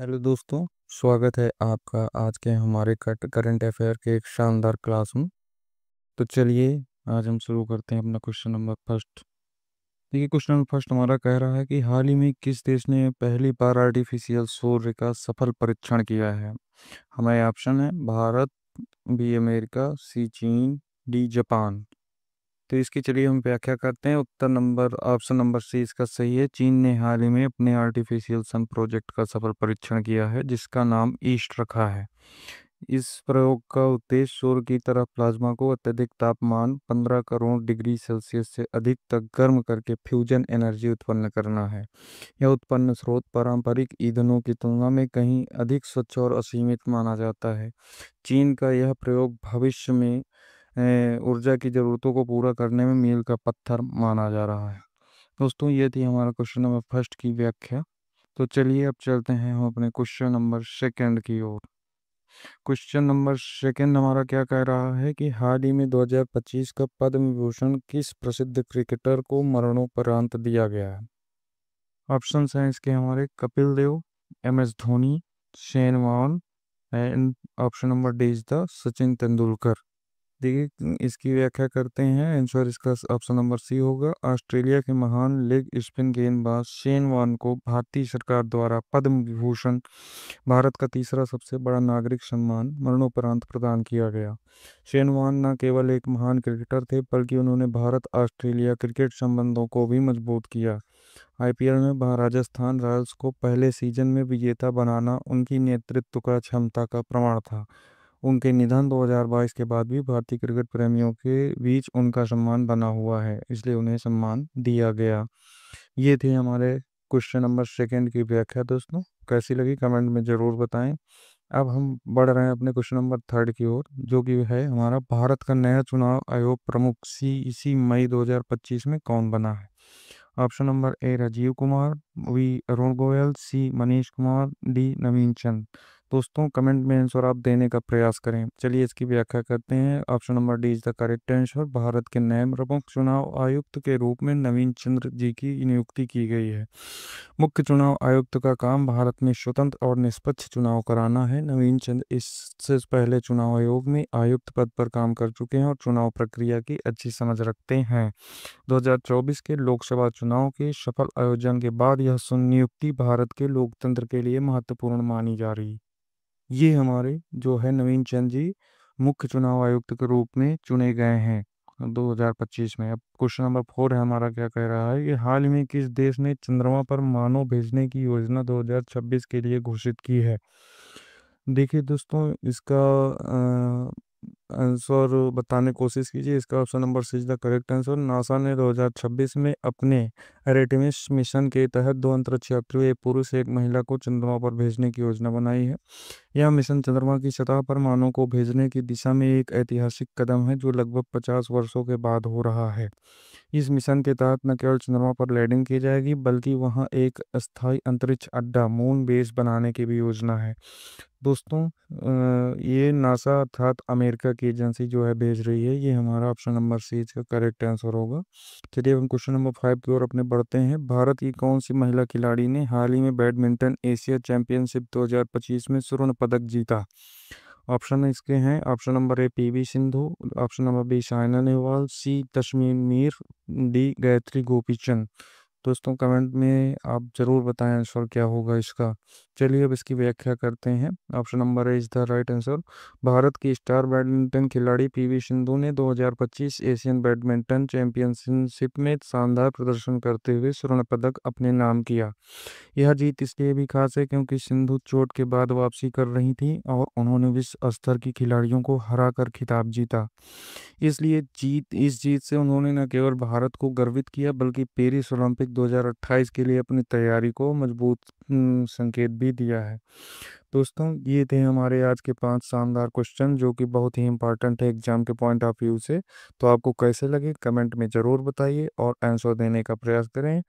Hello दोस्तों, स्वागत है आपका आज के हमारे करंट अफेयर के एक शानदार क्लास में। तो चलिए आज हम शुरू करते हैं अपना क्वेश्चन नंबर फर्स्ट। देखिए, क्वेश्चन नंबर फर्स्ट हमारा कह रहा है कि हाल ही में किस देश ने पहली बार आर्टिफिशियल सूर्य का सफल परीक्षण किया है। हमारे ऑप्शन है भारत, बी अमेरिका, सी चीन, डी जापान। तो इसकी चलिए हम व्याख्या करते हैं। उत्तर नंबर ऑप्शन नंबर सी इसका सही है। चीन ने हाल ही में अपने आर्टिफिशियल सन प्रोजेक्ट का सफल परीक्षण किया है, जिसका नाम ईस्ट रखा है। इस प्रयोग का उद्देश्य सूर्य की तरह प्लाज्मा को अत्यधिक तापमान 15 करोड़ डिग्री सेल्सियस से अधिक तक गर्म करके फ्यूजन एनर्जी उत्पन्न करना है। यह उत्पन्न स्रोत पारंपरिक ईंधनों की तुलना में कहीं अधिक स्वच्छ और असीमित माना जाता है। चीन का यह प्रयोग भविष्य में ऊर्जा की ज़रूरतों को पूरा करने में मील का पत्थर माना जा रहा है। दोस्तों, ये थी हमारा क्वेश्चन नंबर फर्स्ट की व्याख्या। तो चलिए अब चलते हैं हम अपने क्वेश्चन नंबर सेकंड की ओर। क्वेश्चन नंबर सेकंड हमारा क्या कह रहा है कि हाल ही में 2025 का पद्म विभूषण किस प्रसिद्ध क्रिकेटर को मरणोपरांत दिया गया है। ऑप्शंस हैं इसके हमारे Kapil Dev, M S Dhoni, Shane Warne and option number D is the Sachin Tendulkar. देखिए इसकी व्याख्या करते हैं। आंसर इसका ऑप्शन नंबर सी होगा। ऑस्ट्रेलिया के महान लेग स्पिन गेंदबाज शेन वॉर्न को भारतीय सरकार द्वारा पद्म विभूषण, भारत का तीसरा सबसे बड़ा नागरिक सम्मान, मरणोपरांत प्रदान किया गया। शेन वॉर्न न केवल एक महान क्रिकेटर थे, बल्कि उन्होंने भारत ऑस्ट्रेलिया क्रिकेट संबंधों को भी मजबूत किया। आईपीएल में राजस्थान रॉयल्स को पहले सीजन में विजेता बनाना उनकी नेतृत्व का क्षमता का प्रमाण था। उनके निधन 2022 के बाद भी भारतीय क्रिकेट प्रेमियों के बीच उनका सम्मान बना हुआ है, इसलिए उन्हें सम्मान दिया गया। ये थे हमारे क्वेश्चन नंबर सेकंड की व्याख्या। दोस्तों, कैसी लगी कमेंट में ज़रूर बताएं। अब हम बढ़ रहे हैं अपने क्वेश्चन नंबर थर्ड की ओर, जो कि है हमारा भारत का नया चुनाव आयोग प्रमुख इसी मई 2025 में कौन बना है। Option number A Rajiv Kumar, B Arun Goyal, C Manish Kumar, D Naveen Chand. दोस्तों, कमेंट में आंसर आप देने का प्रयास करें। चलिए इसकी व्याख्या करते हैं। Option number D is the correct answer. Bharat के नए प्रमुख चुनाव आयुक्त के रूप में नवीन चंद्र जी की नियुक्ति की गई है। मुख्य चुनाव आयुक्त का काम भारत में स्वतंत्र और निष्पक्ष चुनाव कराना है। नवीन चंद्र इससे पहले चुनाव आयोग में आयुक्त पद पर काम कर चुके हैं और चुनाव प्रक्रिया की अच्छी समझ रखते हैं। 2024 के लोकसभा चुनाव के सफल आयोजन के बाद यह सुनियुक्ति भारत के लोकतंत्र के लिए महत्वपूर्ण मानी जा रही। ये हमारे जो है नवीन चंद जी मुख्य चुनाव आयुक्त के रूप में चुने गए हैं 2025 में। अब क्वेश्चन नंबर 4 है हमारा, क्या कह रहा है कि हाल ही में किस देश ने चंद्रमा पर मानव भेजने की योजना 2026 के लिए घोषित की है। देखिए दोस्तों, इसका आंसर बताने की कोशिश कीजिए। इसका option number C is the correct answer. NASA ने 2026 में अपने एरेटेमिस मिशन के तहत 2 अंतरिक्ष यात्रियों, एक पुरुष एक महिला को चंद्रमा पर भेजने की योजना बनाई है। यह मिशन चंद्रमा की सतह पर मानव को भेजने की दिशा में एक ऐतिहासिक कदम है, जो लगभग 50 वर्षों के बाद हो रहा है। इस मिशन के तहत न केवल चंद्रमा पर लैंडिंग की जाएगी, बल्कि वहां एक अस्थायी अंतरिक्ष अड्डा मून बेस बनाने की भी योजना है। दोस्तों, ये नासा अर्थात अमेरिका की एजेंसी जो है भेज रही है। ये हमारा ऑप्शन नंबर सी इसका करेक्ट आंसर होगा। चलिए हम क्वेश्चन नंबर 5 की ओर अपने बढ़ते हैं। भारत की कौन सी महिला खिलाड़ी ने हाल ही में बैडमिंटन एशिया चैंपियनशिप 2025 में स्वर्ण पदक जीता। ऑप्शन इसके हैं। Option number A PV Sindhu, option number B Saina Nehwal, C Tasmeen Mir, D Gayatri Gopichand. दोस्तों, कमेंट में आप जरूर बताएं आंसर क्या होगा इसका। चलिए अब इसकी व्याख्या करते हैं। Option number A is the right answer. Bharat की स्टार बैडमिंटन खिलाड़ी पीवी सिंधु ने 2025 एशियन बैडमिंटन चैंपियनशिप में शानदार प्रदर्शन करते हुए स्वर्ण पदक अपने नाम किया। यह जीत इसलिए भी खास है क्योंकि सिंधु चोट के बाद वापसी कर रही थी और उन्होंने विश्व स्तर की खिलाड़ियों को हराकर खिताब जीता। इसलिए इस जीत से उन्होंने न केवल भारत को गर्वित किया, बल्कि पेरिस ओलंपिक 2028 के लिए अपनी तैयारी को मजबूत संकेत भी दिया है। दोस्तों, ये थे हमारे आज के 5 शानदार क्वेश्चन, जो कि बहुत ही इंपॉर्टेंट है एग्जाम के पॉइंट ऑफ व्यू से। तो आपको कैसे लगे कमेंट में ज़रूर बताइए और आंसर देने का प्रयास करें।